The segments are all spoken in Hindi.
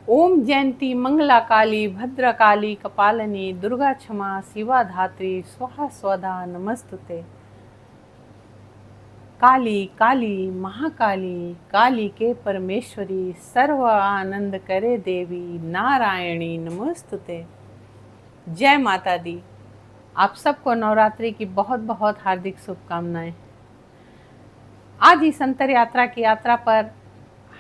ओम जयंती मंगला काली भद्रकाली कपालिनी दुर्गा क्षमा शिवा धात्री स्वाहा स्वधा नमस्तुते। काली काली महाकाली काली के परमेश्वरी सर्व आनंद करे देवी नारायणी नमस्तुते। जय माता दी। आप सबको नवरात्रि की बहुत बहुत हार्दिक शुभकामनाएं। आज इस अंतर यात्रा की यात्रा पर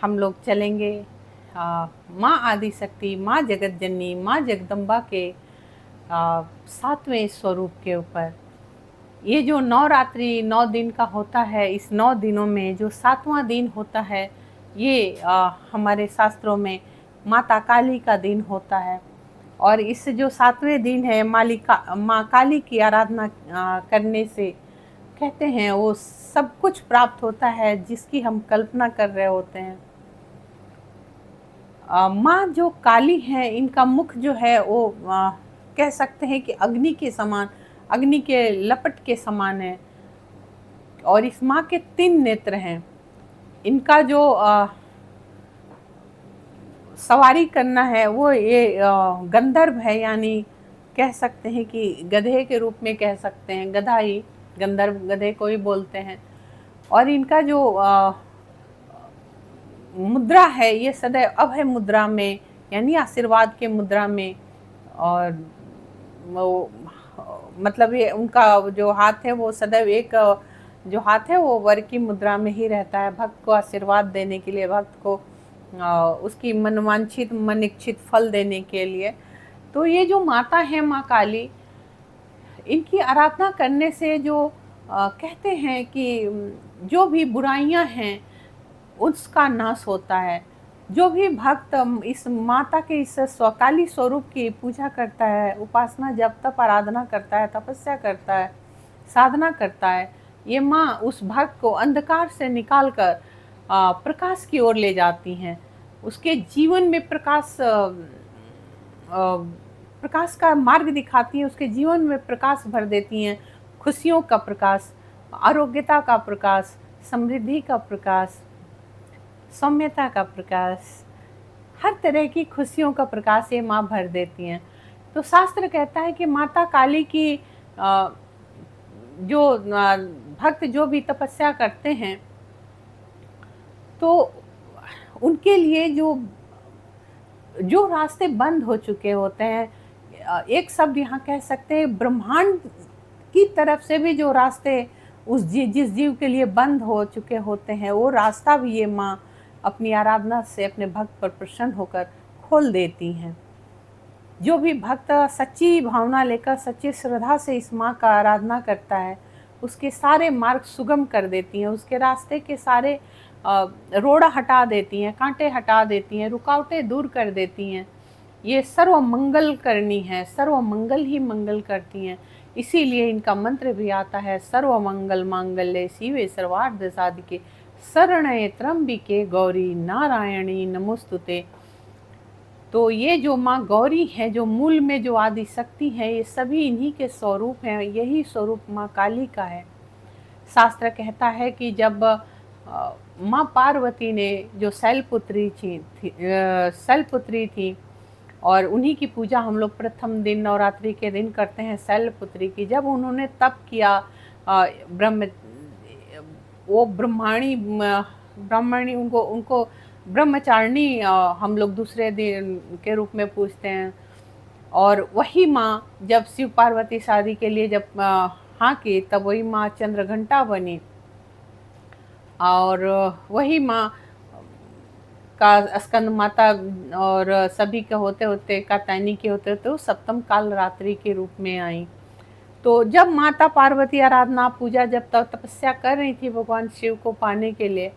हम लोग चलेंगे माँ आदिशक्ति, माँ जगत जननी, माँ जगदम्बा के 7वें स्वरूप के ऊपर। ये जो नवरात्रि 9 दिन का होता है, इस 9 दिनों में जो 7वां दिन होता है, ये हमारे शास्त्रों में माता काली का दिन होता है। और इस जो 7वें दिन है, माँ काली की आराधना करने से कहते हैं वो सब कुछ प्राप्त होता है जिसकी हम कल्पना कर रहे होते हैं। माँ जो काली हैं, इनका मुख जो है वो कह सकते हैं कि अग्नि के समान, अग्नि के लपट के समान है। और इस माँ के 3 नेत्र हैं। इनका जो सवारी करना है वो ये गंधर्व है, यानी कह सकते हैं कि गधे के रूप में कह सकते हैं, गधा ही, गंधर्व गधे को ही बोलते हैं। और इनका जो मुद्रा है ये सदैव अभय मुद्रा में, यानी आशीर्वाद के मुद्रा में। और वो मतलब ये उनका जो हाथ है वो सदैव एक जो हाथ है वो वर की मुद्रा में ही रहता है, भक्त को आशीर्वाद देने के लिए, भक्त को उसकी मनवांछित मन इच्छित फल देने के लिए। तो ये जो माता है माँ काली, इनकी आराधना करने से जो कहते हैं कि जो भी बुराइयां हैं उसका नाश होता है। जो भी भक्त इस माता के इस स्वकाली स्वरूप की पूजा करता है, उपासना जब तप आराधना करता है, तपस्या करता है, साधना करता है, ये माँ उस भक्त को अंधकार से निकालकर प्रकाश की ओर ले जाती हैं। उसके जीवन में प्रकाश का मार्ग दिखाती हैं, उसके जीवन में प्रकाश भर देती हैं। खुशियों का प्रकाश, आरोग्यता का प्रकाश, समृद्धि का प्रकाश, सौम्यता का प्रकाश, हर तरह की खुशियों का प्रकाश ये माँ भर देती हैं। तो शास्त्र कहता है कि माता काली की जो भक्त जो भी तपस्या करते हैं, तो उनके लिए जो रास्ते बंद हो चुके होते हैं, एक शब्द यहाँ कह सकते हैं ब्रह्मांड की तरफ से भी जो रास्ते जिस जीव के लिए बंद हो चुके होते हैं, वो रास्ता भी ये माँ अपनी आराधना से अपने भक्त पर प्रसन्न होकर खोल देती हैं। जो भी भक्त सच्ची भावना लेकर, सच्ची श्रद्धा से इस माँ का आराधना करता है, उसके सारे मार्ग सुगम कर देती हैं, उसके रास्ते के सारे रोड़ा हटा देती हैं, कांटे हटा देती हैं, रुकावटें दूर कर देती हैं। ये सर्व मंगल करनी है, सर्व मंगल ही मंगल करती हैं। इसीलिए इनका मंत्र भी आता है, सर्व मंगल मांगल्ये शिवे सर्वार्थ साधिके शरण्ये त्र्यंबिके गौरी नारायणी नमोस्तुते। तो ये जो माँ गौरी है, जो मूल में जो आदि शक्ति है, ये सभी इन्हीं के स्वरूप हैं। यही स्वरूप माँ काली का है। शास्त्र कहता है कि जब माँ पार्वती ने जो शैलपुत्री थी, और उन्हीं की पूजा हम लोग प्रथम दिन नवरात्रि के दिन करते हैं, शैलपुत्री की। जब उन्होंने तप किया, वो ब्रह्मणी उनको ब्रह्मचारिणी हम लोग दूसरे दिन के रूप में पूछते हैं। और वही माँ जब शिव पार्वती शादी के लिए जब हाँ की, तब वही माँ चंद्रघंटा बनी। और वही माँ का स्कंद माता और सभी के होते होते, कात्यायनी के होते होते वो सप्तम काल रात्रि के रूप में आई। तो जब माता पार्वती आराधना पूजा जब तक तपस्या कर रही थी भगवान शिव को पाने के लिए,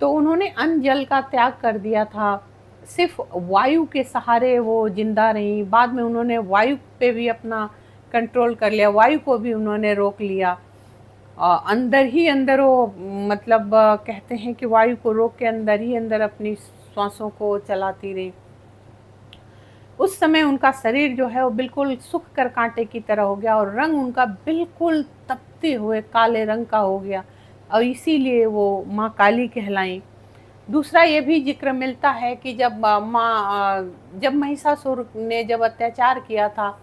तो उन्होंने अन्न जल का त्याग कर दिया था, सिर्फ वायु के सहारे वो जिंदा रही। बाद में उन्होंने वायु पे भी अपना कंट्रोल कर लिया, वायु को भी उन्होंने रोक लिया। अंदर ही अंदर वो मतलब कहते हैं कि वायु को रोक के अंदर ही अंदर अपनी श्वासों को चलाती रही। उस समय उनका शरीर जो है वो बिल्कुल सूख कर कांटे की तरह हो गया, और रंग उनका बिल्कुल तपते हुए काले रंग का हो गया, और इसीलिए वो माँ काली कहलाई। दूसरा ये भी जिक्र मिलता है कि जब महिषासुर ने जब अत्याचार किया था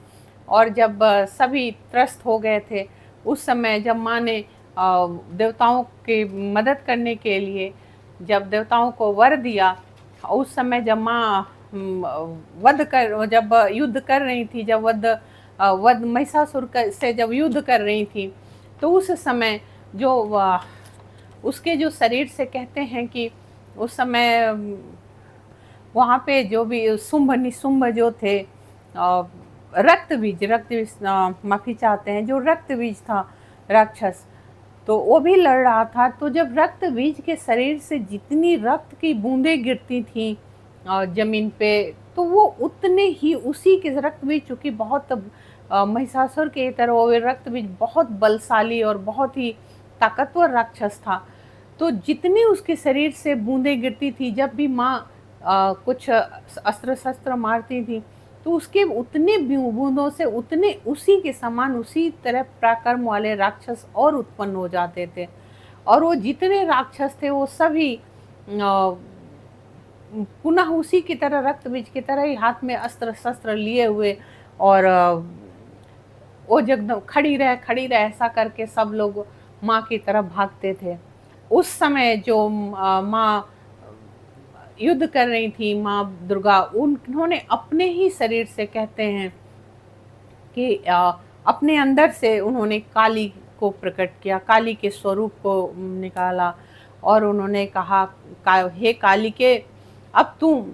और जब सभी त्रस्त हो गए थे, उस समय जब माँ ने देवताओं की मदद करने के लिए जब देवताओं को वर दिया, उस समय जब माँ जब युद्ध कर रही थी, जब वध महिषासुर से जब युद्ध कर रही थी, तो उस समय जो उसके जो शरीर से कहते हैं कि उस समय वहाँ पे जो भी शुंभ निशुंभ जो थे, रक्त बीज माफी चाहते हैं, जो रक्त बीज था राक्षस, तो वो भी लड़ रहा था। तो जब रक्त बीज के शरीर से जितनी रक्त की बूंदें गिरती थी जमीन पे, तो वो उतने ही उसी के रक्त बीज, चूँकि बहुत महिषासुर के तरह वो रक्त बीज बहुत बलशाली और बहुत ही ताकतवर राक्षस था, तो जितनी उसके शरीर से बूंदें गिरती थी, जब भी माँ कुछ अस्त्र शस्त्र मारती थी, तो उसके उतने बूंदों से उतने उसी के समान उसी तरह पराक्रम वाले राक्षस और उत्पन्न हो जाते थे। और वो जितने राक्षस थे वो सभी पुनः उसी की तरह रक्त बीज की तरह ही हाथ में अस्त्र शस्त्र लिए हुए, और वो जगदम खड़ी रहे ऐसा करके सब लोग माँ की तरफ भागते थे। उस समय जो माँ युद्ध कर रही थी, माँ दुर्गा, उन्होंने अपने ही शरीर से कहते हैं कि अपने अंदर से उन्होंने काली को प्रकट किया, काली के स्वरूप को निकाला, और उन्होंने कहा हे काली के, अब तुम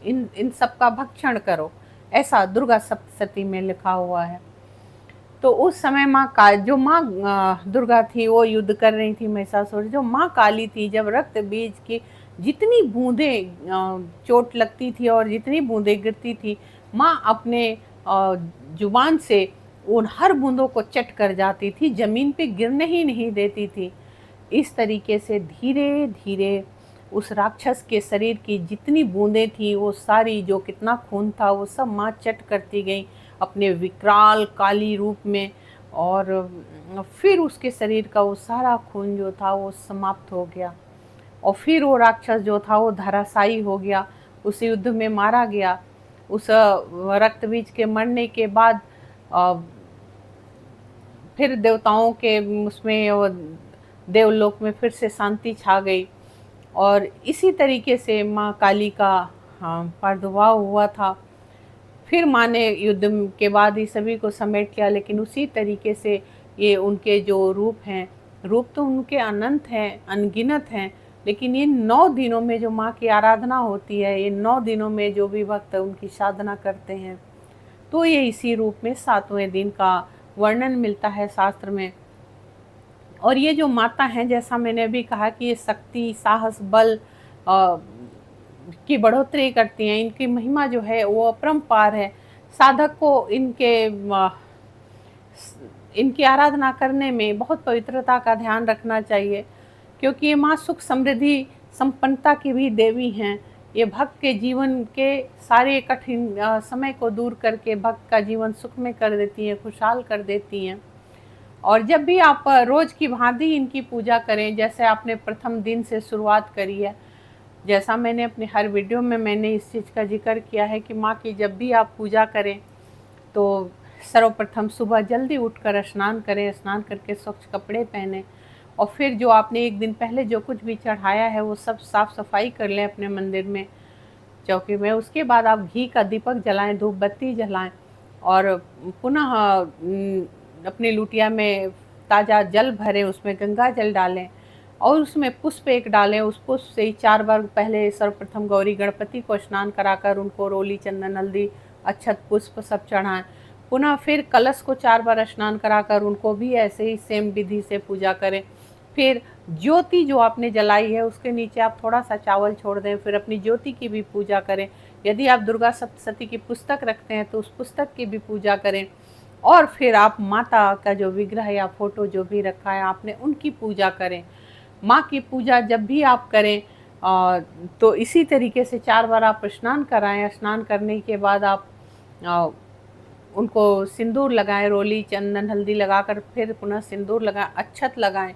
इन सब का भक्षण करो, ऐसा दुर्गा सप्तशती में लिखा हुआ है। तो उस समय जो माँ दुर्गा थी वो युद्ध कर रही थी महिषासुर, जो माँ काली थी, जब रक्त बीज की जितनी बूंदें चोट लगती थी और जितनी बूंदें गिरती थी, माँ अपने जुबान से उन हर बूंदों को चट कर जाती थी, जमीन पे गिरने ही नहीं देती थी। इस तरीके से धीरे धीरे उस राक्षस के शरीर की जितनी बूंदें थी वो सारी, जो कितना खून था वो सब माँ चट करती गई अपने विकराल काली रूप में, और फिर उसके शरीर का वो सारा खून जो था वो समाप्त हो गया, और फिर वो राक्षस जो था वो धराशायी हो गया, उस युद्ध में मारा गया। उस रक्त बीज के मरने के बाद फिर देवताओं के उसमें देवलोक में फिर से शांति छा गई, और इसी तरीके से माँ काली का प्रादुर्भाव हुआ था। फिर माँ ने युद्ध के बाद ही सभी को समेट लिया, लेकिन उसी तरीके से ये उनके जो रूप हैं, रूप तो उनके अनंत हैं, अनगिनत हैं, लेकिन ये 9 दिनों में जो माँ की आराधना होती है, ये 9 दिनों में जो भी भक्त उनकी साधना करते हैं, तो ये इसी रूप में 7वें दिन का वर्णन मिलता है शास्त्र में। और ये जो माता हैं, जैसा मैंने अभी कहा कि ये शक्ति, साहस, बल की बढ़ोतरी करती हैं, इनकी महिमा जो है वो अपरंपार है। साधक को इनकी आराधना करने में बहुत पवित्रता का ध्यान रखना चाहिए, क्योंकि ये माँ सुख समृद्धि संपन्नता की भी देवी हैं। ये भक्त के जीवन के सारे कठिन समय को दूर करके भक्त का जीवन सुख में कर देती हैं, खुशहाल कर देती हैं। और जब भी आप रोज़ की भांति इनकी पूजा करें, जैसे आपने प्रथम दिन से शुरुआत करी है, जैसा मैंने अपने हर वीडियो में मैंने इस चीज़ का जिक्र किया है कि माँ की जब भी आप पूजा करें तो सर्वप्रथम सुबह जल्दी उठकर स्नान करें, स्नान करके स्वच्छ कपड़े पहने, और फिर जो आपने एक दिन पहले जो कुछ भी चढ़ाया है वो सब साफ़ सफाई कर लें अपने मंदिर में, चौकी में। उसके बाद आप घी का दीपक जलाएं, धूप बत्ती जलाएं, और पुनः अपनी लुटिया में ताज़ा जल भरें, उसमें गंगा जल डालें और उसमें पुष्प एक डालें। उस पुष्प से ही 4 बार पहले सर्वप्रथम गौरी गणपति को स्नान कराकर उनको रोली, चंदन, हल्दी, अक्षत, पुष्प सब चढ़ाएं। पुनः फिर कलश को 4 बार स्नान कराकर उनको भी ऐसे ही सेम विधि से पूजा करें। फिर ज्योति जो आपने जलाई है उसके नीचे आप थोड़ा सा चावल छोड़ दें, फिर अपनी ज्योति की भी पूजा करें। यदि आप दुर्गा सप्तशती की पुस्तक रखते हैं तो उस पुस्तक की भी पूजा करें, और फिर आप माता का जो विग्रह या फोटो जो भी रखा है आपने उनकी पूजा करें। माँ की पूजा जब भी आप करें तो इसी तरीके से 4 बार आप स्नान कराएं। स्नान करने के बाद आप उनको सिंदूर लगाएं, रोली, चंदन, हल्दी लगाकर फिर पुनः सिंदूर लगाएं, अक्षत लगाएं,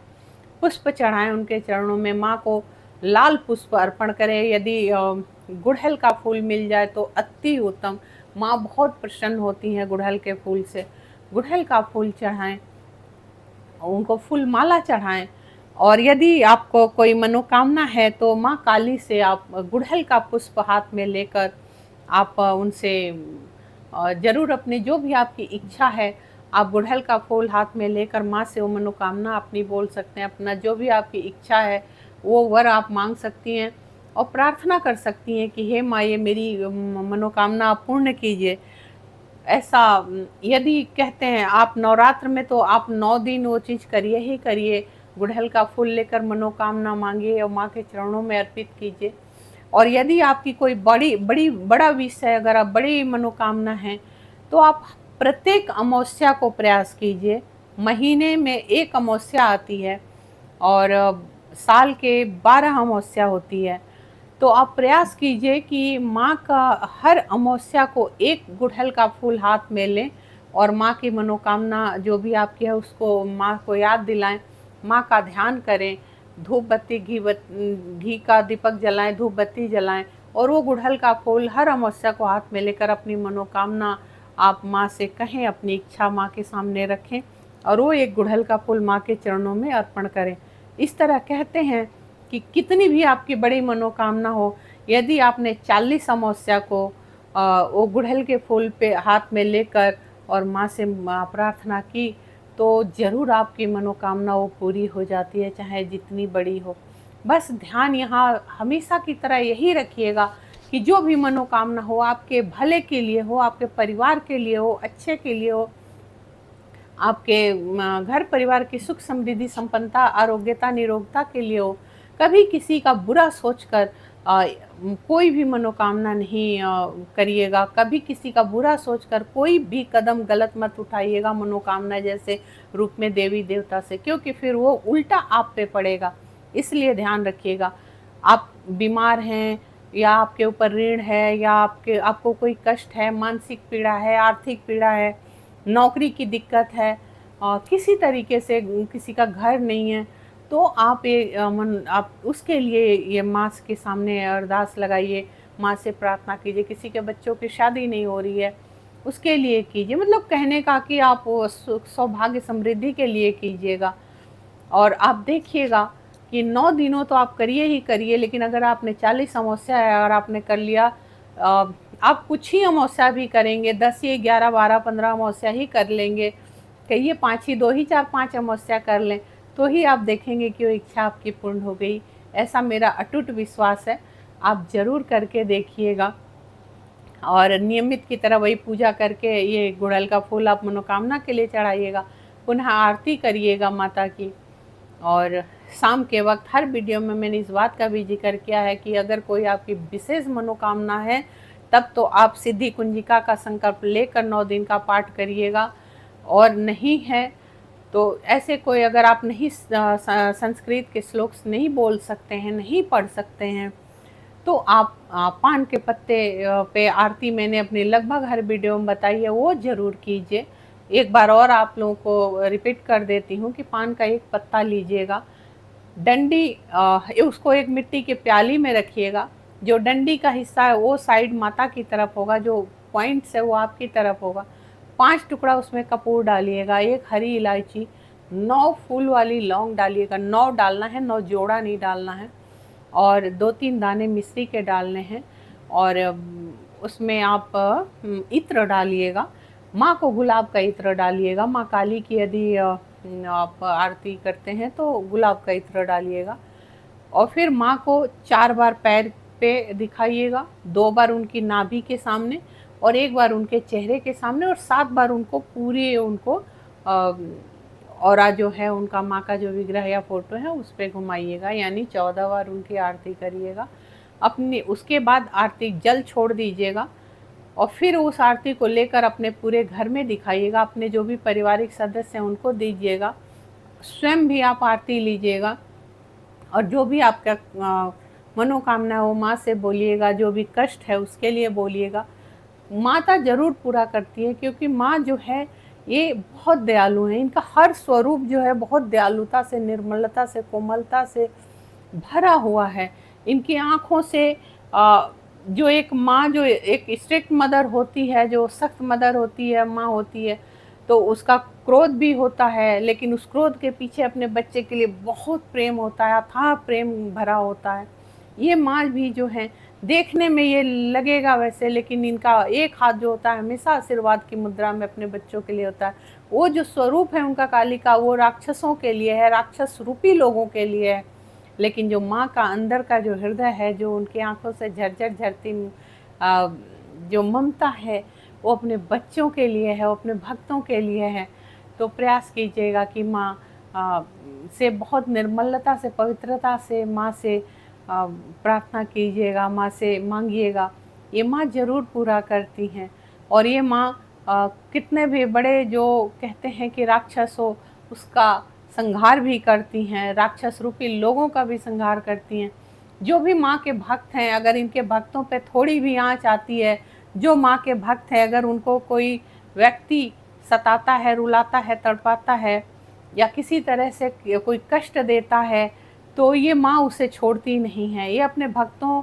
पुष्प चढ़ाएं उनके चरणों में। माँ को लाल पुष्प अर्पण करें। यदि गुड़हल का फूल मिल जाए तो अति उत्तम। माँ बहुत प्रसन्न होती हैं गुड़हल के फूल से। गुड़हल का फूल चढ़ाएं, उनको फूल माला चढ़ाएं। और यदि आपको कोई मनोकामना है तो माँ काली से आप गुड़हल का पुष्प हाथ में लेकर आप उनसे जरूर अपनी जो भी आपकी इच्छा है, आप गुड़हल का फूल हाथ में लेकर माँ से वो मनोकामना अपनी बोल सकते हैं। अपना जो भी आपकी इच्छा है वो वर आप मांग सकती हैं और प्रार्थना कर सकती हैं कि हे माँ, ये मेरी मनोकामना आप पूर्ण कीजिए। ऐसा यदि कहते हैं आप नवरात्र में, तो आप 9 दिन वो चीज़ करिए ही करिए। गुड़हल का फूल लेकर मनोकामना मांगिए और माँ के चरणों में अर्पित कीजिए। और यदि आपकी कोई बड़ा विश है, अगर आप बड़ी मनोकामना है, तो आप प्रत्येक अमावस्या को प्रयास कीजिए। महीने में एक अमावस्या आती है और साल के 12 अमावस्या होती है। तो आप प्रयास कीजिए कि माँ का हर अमावस्या को एक गुड़हल का फूल हाथ में लें और माँ की मनोकामना जो भी आपकी है उसको माँ को याद दिलाएं, माँ का ध्यान करें, धूप बत्ती घी का दीपक जलाएं, धूप बत्ती जलाएं और वो गुड़हल का फूल हर अमावस्या को हाथ में लेकर अपनी मनोकामना आप माँ से कहें, अपनी इच्छा माँ के सामने रखें और वो एक गुड़हल का फूल माँ के चरणों में अर्पण करें। इस तरह कहते हैं कि कितनी भी आपकी बड़ी मनोकामना हो, यदि आपने 40 अमावस्या को वो गुड़हल के फूल पे हाथ में लेकर और माँ से प्रार्थना की, तो ज़रूर आपकी मनोकामना वो पूरी हो जाती है, चाहे जितनी बड़ी हो। बस ध्यान यहाँ हमेशा की तरह यही रखिएगा कि जो भी मनोकामना हो आपके भले के लिए हो, आपके परिवार के लिए हो, अच्छे के लिए हो, आपके घर परिवार की सुख समृद्धि संपन्नता आरोग्यता निरोगता के लिए हो। कभी किसी का बुरा सोचकर कोई भी मनोकामना नहीं करिएगा। कभी किसी का बुरा सोचकर कोई भी कदम गलत मत उठाइएगा मनोकामना जैसे रूप में देवी देवता से, क्योंकि फिर वो उल्टा आप पे पड़ेगा। इसलिए ध्यान रखिएगा। आप बीमार हैं या आपके ऊपर ऋण है या आपको कोई कष्ट है, मानसिक पीड़ा है, आर्थिक पीड़ा है, नौकरी की दिक्कत है, किसी तरीके से किसी का घर नहीं है, तो आप आप उसके लिए ये माँ के सामने अरदास लगाइए, माँ से प्रार्थना कीजिए। किसी के बच्चों की शादी नहीं हो रही है उसके लिए कीजिए। मतलब कहने का कि आप सौभाग्य समृद्धि के लिए कीजिएगा। और आप देखिएगा कि 9 दिनों तो आप करिए ही करिए, लेकिन अगर आपने 40 अमावस्या है और आपने कर लिया, आप कुछ ही अमावस्या भी करेंगे, 10 या 11 12 15 अमावस्या ही कर लेंगे, कहिए 5 ही 2 ही 4 5 अमावस्या कर लें, तो ही आप देखेंगे कि वो इच्छा आपकी पूर्ण हो गई। ऐसा मेरा अटूट विश्वास है। आप ज़रूर करके देखिएगा और नियमित की तरह वही पूजा करके ये गुड़हल का फूल आप मनोकामना के लिए चढ़ाइएगा, पुनः आरती करिएगा माता की। और शाम के वक्त हर वीडियो में मैंने इस बात का भी जिक्र किया है कि अगर कोई आपकी विशेष मनोकामना है तब तो आप सिद्धि कुंजिका का संकल्प लेकर 9 दिन का पाठ करिएगा, और नहीं है तो ऐसे कोई, अगर आप नहीं संस्कृत के श्लोक नहीं बोल सकते हैं, नहीं पढ़ सकते हैं, तो आप पान के पत्ते पे आरती मैंने अपनी लगभग हर वीडियो में बताई है, वो ज़रूर कीजिए। एक बार और आप लोगों को रिपीट कर देती हूँ कि पान का एक पत्ता लीजिएगा, डंडी उसको एक मिट्टी के प्याली में रखिएगा, जो डंडी का हिस्सा है वो साइड माता की तरफ होगा, जो पॉइंट्स है वो आपकी तरफ होगा। 5 टुकड़ा उसमें कपूर डालिएगा, 1 हरी इलायची, 9 फूल वाली लौंग डालिएगा, 9 डालना है, 9 जोड़ा नहीं डालना है, और 2-3 दाने मिश्री के डालने हैं। और उसमें आप इत्र डालिएगा, माँ को गुलाब का इत्र डालिएगा। माँ काली की यदि आप आरती करते हैं तो गुलाब का इत्र डालिएगा। और फिर माँ को 4 बार पैर पे दिखाइएगा, 2 बार उनकी नाभि के सामने और 1 बार उनके चेहरे के सामने, और 7 बार उनको पूरे उनको औरा जो है उनका, माँ का जो विग्रह या फोटो है उस पर घुमाइएगा, यानी 14 बार उनकी आरती करिएगा। अपनी उसके बाद आरती जल छोड़ दीजिएगा और फिर उस आरती को लेकर अपने पूरे घर में दिखाइएगा, अपने जो भी पारिवारिक सदस्य हैं उनको दीजिएगा, स्वयं भी आप आरती लीजिएगा, और जो भी आपका मनोकामना हो माँ से बोलिएगा, जो भी कष्ट है उसके लिए बोलिएगा। माता ज़रूर पूरा करती है, क्योंकि माँ जो है ये बहुत दयालु है, इनका हर स्वरूप जो है बहुत दयालुता से, निर्मलता से, कोमलता से भरा हुआ है। इनकी आँखों से जो एक माँ, जो एक स्ट्रिक्ट मदर होती है, जो सख्त मदर होती है, माँ होती है, तो उसका क्रोध भी होता है, लेकिन उस क्रोध के पीछे अपने बच्चे के लिए बहुत प्रेम होता है, अथाह प्रेम भरा होता है। ये माँ भी जो है, देखने में ये लगेगा वैसे, लेकिन इनका एक हाथ जो होता है हमेशा आशीर्वाद की मुद्रा में अपने बच्चों के लिए होता है। वो जो स्वरूप है उनका काली का, वो राक्षसों के लिए है, राक्षस रूपी लोगों के लिए है। लेकिन जो माँ का अंदर का जो हृदय है, जो उनकी आंखों से झरझर झरती जो ममता है, वो अपने बच्चों के लिए है, वो अपने भक्तों के लिए है। तो प्रयास कीजिएगा कि माँ से बहुत निर्मलता से, पवित्रता से माँ से प्रार्थना कीजिएगा, माँ से मांगिएगा। ये माँ ज़रूर पूरा करती हैं। और ये माँ कितने भी बड़े जो कहते हैं कि राक्षस हो, उसका संहार भी करती हैं, राक्षस रूपी लोगों का भी संहार करती हैं। जो भी माँ के भक्त हैं, अगर इनके भक्तों पे थोड़ी भी आँच आती है, जो माँ के भक्त हैं, अगर उनको कोई व्यक्ति सताता है, रुलाता है, तड़पाता है, या किसी तरह से कोई कष्ट देता है, तो ये माँ उसे छोड़ती नहीं है। ये अपने भक्तों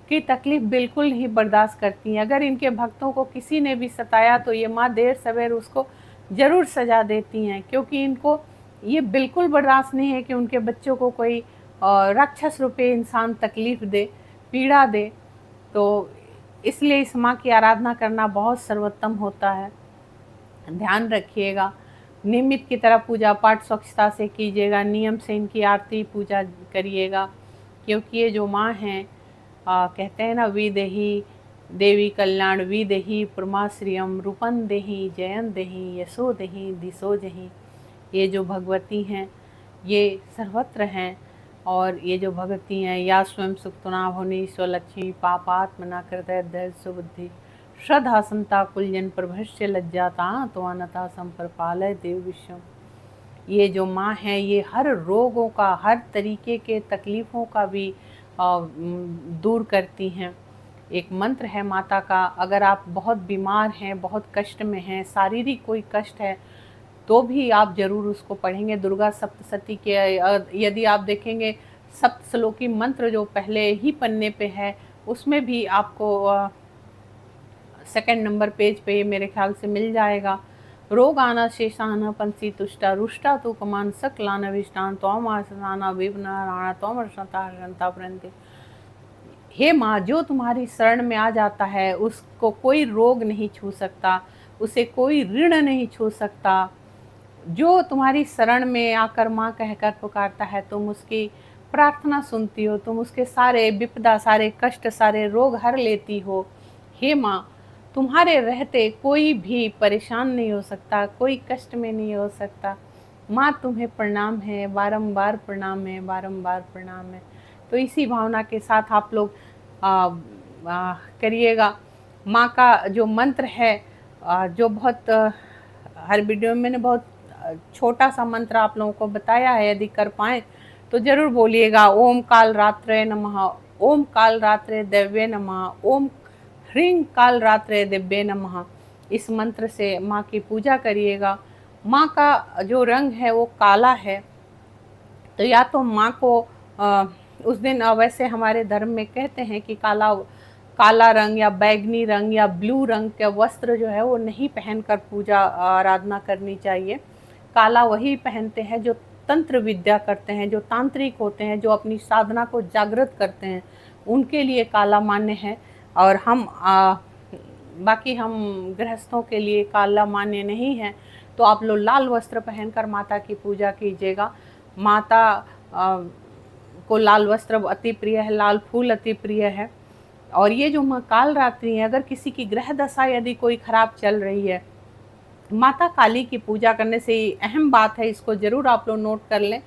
की तकलीफ़ बिल्कुल नहीं बर्दाश्त करती हैं। अगर इनके भक्तों को किसी ने भी सताया, तो ये माँ देर सवेर उसको ज़रूर सजा देती हैं, क्योंकि इनको ये बिल्कुल बर्दाश्त नहीं है कि उनके बच्चों को कोई राक्षस रूपी इंसान तकलीफ़ दे, पीड़ा दे। तो इसलिए इस माँ की आराधना करना बहुत सर्वोत्तम होता है। ध्यान रखिएगा, नियमित की तरह पूजा पाठ स्वच्छता से कीजिएगा, नियम से इनकी आरती पूजा करिएगा, क्योंकि ये जो माँ हैं, कहते हैं ना, विदेही देवी कल्याण विदेही परमाश्रियम रूपन देही जयन देही यशो देही दिशो जही। ये जो भगवती हैं, ये सर्वत्र हैं। और ये जो भगवती हैं, या स्वयं सुक्तुना भुवनी स्वलक्ष्मी पापात्मना कृतय धैर्य सुबुद्धि श्रद्धा संता कुलजन प्रभस्य लज्जाता तो अनता संप्रपालय देव विश्वम। ये जो माँ है, ये हर रोगों का, हर तरीके के तकलीफ़ों का भी दूर करती हैं। एक मंत्र है माता का, अगर आप बहुत बीमार हैं, बहुत कष्ट में हैं, शारीरिक कोई कष्ट है, तो भी आप ज़रूर उसको पढ़ेंगे। दुर्गा सप्तशती के यदि आप देखेंगे, सप्तश्लोकी मंत्र जो पहले ही पन्ने पे है, उसमें भी आपको सेकंड नंबर पेज पे मेरे ख्याल से मिल जाएगा। रोग आना शेषाना पंसी तुष्टा रुष्टा तो कमान सकलाना विष्टान तोम आसनाना विवना राणा तोम रसता प्रंते। हे माँ, जो तुम्हारी शरण में आ जाता है, उसको कोई रोग नहीं छू सकता, उसे कोई ऋण नहीं छू सकता। जो तुम्हारी शरण में आकर माँ कहकर पुकारता है, तुम उसकी प्रार्थना सुनती हो, तुम उसके सारे विपदा, सारे कष्ट, सारे रोग हर लेती हो। हे माँ, तुम्हारे रहते कोई भी परेशान नहीं हो सकता, कोई कष्ट में नहीं हो सकता। माँ, तुम्हें प्रणाम है, बारंबार प्रणाम है, बारंबार प्रणाम है। तो इसी भावना के साथ आप लोग करिएगा। माँ का जो मंत्र है, जो बहुत हर वीडियो में मैंने बहुत छोटा सा मंत्र आप लोगों को बताया है, यदि कर पाएँ तो ज़रूर बोलिएगा। ओम काल रात्रे नमः, ओम काल रात्रे दिव्ये नमः, ओम ह्रीं काल रात्रे दिव्ये नमः। इस मंत्र से माँ की पूजा करिएगा। माँ का जो रंग है वो काला है, तो या तो माँ को उस दिन, वैसे हमारे धर्म में कहते हैं कि काला रंग या बैगनी रंग या ब्लू रंग के वस्त्र जो है वो नहीं पहनकर पूजा आराधना करनी चाहिए। काला वही पहनते हैं जो तंत्र विद्या करते हैं, जो तांत्रिक होते हैं, जो अपनी साधना को जागृत करते हैं, उनके लिए काला मान्य है। और बाकी हम गृहस्थों के लिए काला मान्य नहीं है। तो आप लोग लाल वस्त्र पहनकर माता की पूजा कीजिएगा। माता को लाल वस्त्र अति प्रिय है, लाल फूल अति प्रिय है। और ये जो काल रात्रि है, अगर किसी की ग्रह दशा यदि कोई खराब चल रही है, माता काली की पूजा करने से अहम बात है, इसको ज़रूर आप लोग नोट कर लें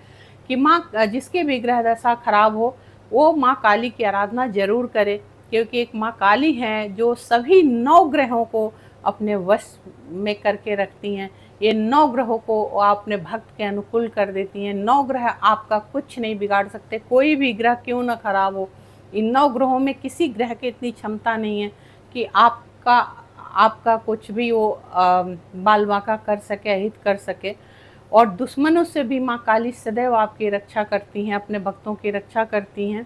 कि माँ, जिसके भी ग्रह दशा खराब हो, वो माँ काली की आराधना ज़रूर करे, क्योंकि एक माँ काली हैं जो सभी 9 ग्रहों को अपने वश में करके रखती हैं। ये 9 ग्रहों को अपने भक्त के अनुकूल कर देती हैं। 9 ग्रह आपका कुछ नहीं बिगाड़ सकते, कोई भी ग्रह क्यों ना खराब हो। इन 9 ग्रहों में किसी ग्रह की इतनी क्षमता नहीं है कि आपका कुछ भी वो बाल बांका कर सके, अहित कर सके। और दुश्मनों से भी माँ काली सदैव आपकी रक्षा करती हैं, अपने भक्तों की रक्षा करती हैं।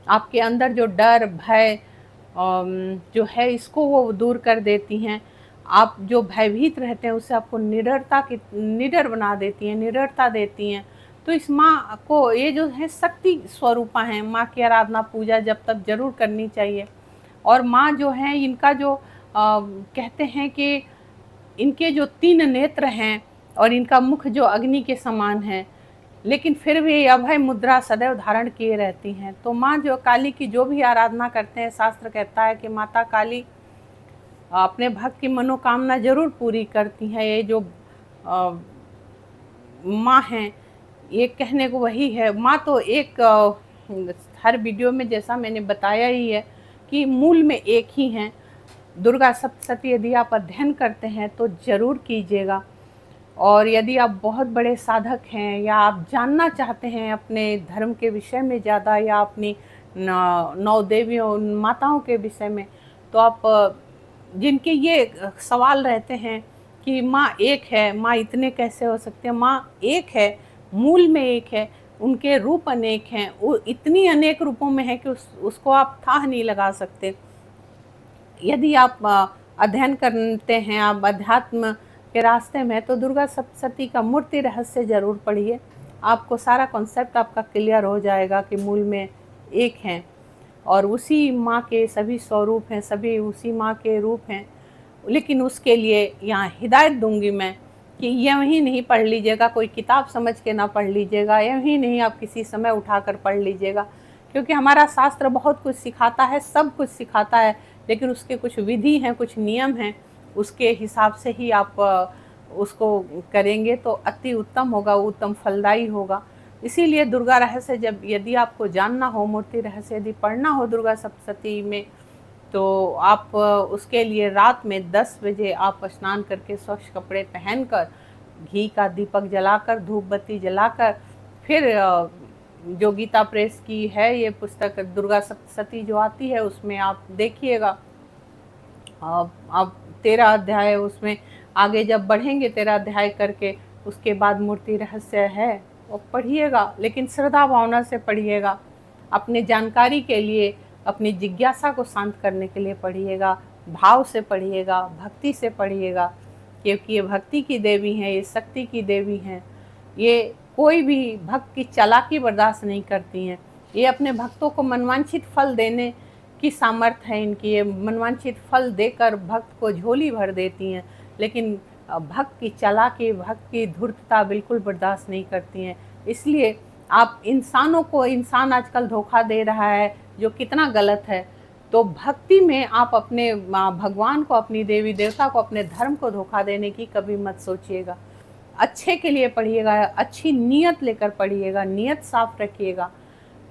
आपके अंदर जो डर भय जो है इसको वो दूर कर देती हैं। आप जो भयभीत रहते हैं उससे आपको निडर बना देती हैं, निडरता देती हैं। तो इस माँ को ये जो है शक्ति स्वरूपा हैं, माँ की आराधना पूजा जब तक ज़रूर करनी चाहिए। और माँ जो है इनका जो कहते हैं कि इनके जो 3 नेत्र हैं और इनका मुख जो अग्नि के समान है, लेकिन फिर भी अभय मुद्रा सदैव धारण किए रहती हैं। तो माँ जो काली की जो भी आराधना करते हैं, शास्त्र कहता है कि माता काली अपने भक्त की मनोकामना जरूर पूरी करती हैं। ये जो माँ हैं ये कहने को वही है। माँ तो एक हर वीडियो में जैसा मैंने बताया ही है कि मूल में एक ही हैं। दुर्गा सप्तशती यदि आप अध्ययन करते हैं तो ज़रूर कीजिएगा। और यदि आप बहुत बड़े साधक हैं या आप जानना चाहते हैं अपने धर्म के विषय में ज़्यादा या अपनी 9 देवियों माताओं के विषय में, तो आप जिनके ये सवाल रहते हैं कि माँ एक है, माँ इतने कैसे हो सकते हैं, माँ एक है, मूल में एक है, उनके रूप अनेक हैं, वो इतनी अनेक रूपों में है कि उसको आप थाह नहीं लगा सकते। यदि आप अध्ययन करते हैं, आप अध्यात्म के रास्ते में, तो दुर्गा सप्तशती का मूर्ति रहस्य ज़रूर पढ़िए। आपको सारा कॉन्सेप्ट आपका क्लियर हो जाएगा कि मूल में एक हैं और उसी माँ के सभी स्वरूप हैं, सभी उसी माँ के रूप हैं। लेकिन उसके लिए यहाँ हिदायत दूंगी मैं कि यहीं नहीं पढ़ लीजिएगा, कोई किताब समझ के ना पढ़ लीजिएगा, यहीं नहीं आप किसी समय उठाकर पढ़ लीजिएगा, क्योंकि हमारा शास्त्र बहुत कुछ सिखाता है, सब कुछ सिखाता है, लेकिन उसके कुछ विधि हैं, कुछ नियम हैं, उसके हिसाब से ही आप उसको करेंगे तो अति उत्तम होगा, उत्तम फलदायी होगा। इसीलिए दुर्गा रहस्य जब यदि आपको जानना हो, मूर्ति रहस्य यदि पढ़ना हो दुर्गा सप्तशती में, तो आप उसके लिए रात में 10 बजे आप स्नान करके स्वच्छ कपड़े पहनकर घी का दीपक जलाकर धूप बत्ती जलाकर फिर जो गीता प्रेस की है ये पुस्तक दुर्गा सप्तशती जो आती है उसमें आप देखिएगा। आप 13 अध्याय उसमें आगे जब बढ़ेंगे 13 अध्याय करके उसके बाद मूर्ति रहस्य है वो पढ़िएगा, लेकिन श्रद्धा भावना से पढ़िएगा। अपने जानकारी के लिए, अपनी जिज्ञासा को शांत करने के लिए पढ़िएगा, भाव से पढ़िएगा, भक्ति से पढ़िएगा, क्योंकि ये भक्ति की देवी हैं, ये शक्ति की देवी हैं। ये कोई भी भक्त की चालाकी बर्दाश्त नहीं करती हैं। ये अपने भक्तों को मनवांछित फल देने की सामर्थ्य है इनकी, ये मनवांछित फल देकर भक्त को झोली भर देती हैं, लेकिन भक्त की चालाकी, भक्त की धूर्तता बिल्कुल बर्दाश्त नहीं करती हैं। इसलिए आप इंसानों को, इंसान आजकल धोखा दे रहा है जो कितना गलत है, तो भक्ति में आप अपने भगवान को, अपनी देवी देवता को, अपने धर्म को धोखा देने की कभी मत सोचिएगा। अच्छे के लिए पढ़िएगा, अच्छी नीयत लेकर पढ़िएगा, नीयत साफ रखिएगा।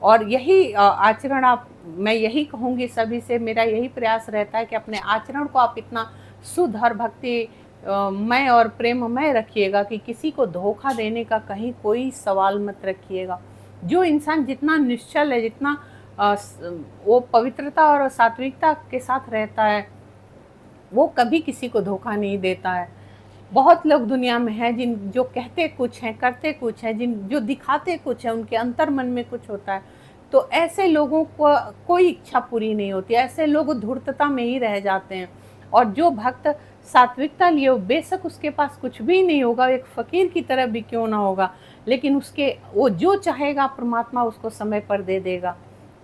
और यही आचरण आप, मैं यही कहूँगी सभी से, मेरा यही प्रयास रहता है कि अपने आचरण को आप इतना शुद्ध और भक्ति मय और प्रेममय रखिएगा कि किसी को धोखा देने का कहीं कोई सवाल मत रखिएगा। जो इंसान जितना निश्चल है, जितना वो पवित्रता और सात्विकता के साथ रहता है, वो कभी किसी को धोखा नहीं देता है। बहुत लोग दुनिया में हैं जिन जो कहते कुछ हैं, करते कुछ हैं, जिन जो दिखाते कुछ हैं, उनके अंतर मन में कुछ होता है। तो ऐसे लोगों को कोई इच्छा पूरी नहीं होती, ऐसे लोग धूर्तता में ही रह जाते हैं। और जो भक्त सात्विकता लिए, बेशक उसके पास कुछ भी नहीं होगा, एक फ़कीर की तरह भी क्यों ना होगा, लेकिन उसके वो जो चाहेगा परमात्मा उसको समय पर दे देगा।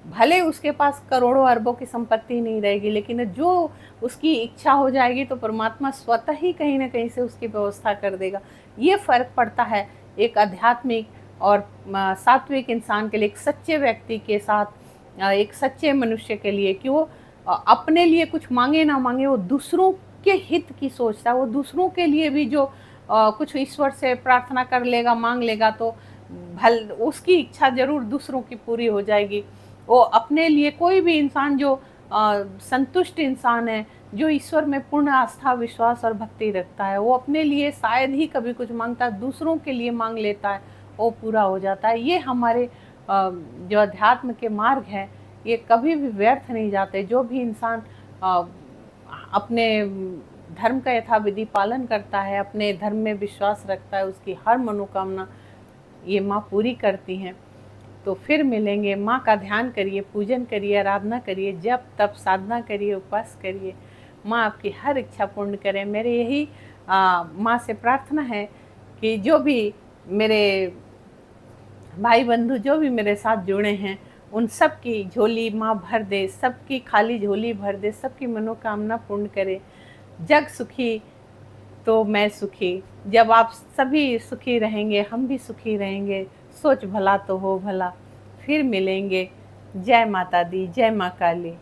भले उसके पास करोड़ों अरबों की संपत्ति नहीं रहेगी, लेकिन जो उसकी इच्छा हो जाएगी तो परमात्मा स्वतः ही कहीं ना कहीं से उसकी व्यवस्था कर देगा। ये फ़र्क पड़ता है एक आध्यात्मिक और सात्विक इंसान के लिए, एक सच्चे व्यक्ति के साथ, एक सच्चे मनुष्य के लिए, कि वो अपने लिए कुछ मांगे ना मांगे, वो दूसरों के हित की सोचता है। वो दूसरों के लिए भी जो कुछ ईश्वर से प्रार्थना कर लेगा, मांग लेगा, तो उसकी इच्छा जरूर दूसरों की पूरी हो जाएगी। वो अपने लिए, कोई भी इंसान जो संतुष्ट इंसान है, जो ईश्वर में पूर्ण आस्था, विश्वास और भक्ति रखता है, वो अपने लिए शायद ही कभी कुछ मांगता है, दूसरों के लिए मांग लेता है, वो पूरा हो जाता है। ये हमारे जो अध्यात्म के मार्ग हैं, ये कभी भी व्यर्थ नहीं जाते। जो भी इंसान अपने धर्म का यथाविधि पालन करता है, अपने धर्म में विश्वास रखता है, उसकी हर मनोकामना ये माँ पूरी करती हैं। तो फिर मिलेंगे। माँ का ध्यान करिए, पूजन करिए, आराधना करिए, जप तप साधना करिए, उपवास करिए। माँ आपकी हर इच्छा पूर्ण करें। मेरे यही माँ से प्रार्थना है कि जो भी मेरे भाई बंधु जो भी मेरे साथ जुड़े हैं, उन सब की झोली माँ भर दे, सबकी खाली झोली भर दे, सबकी मनोकामना पूर्ण करे। जग सुखी तो मैं सुखी। जब आप सभी सुखी रहेंगे, हम भी सुखी रहेंगे। सोच भला तो हो भला। फिर मिलेंगे। जय माता दी, जय माँ काली।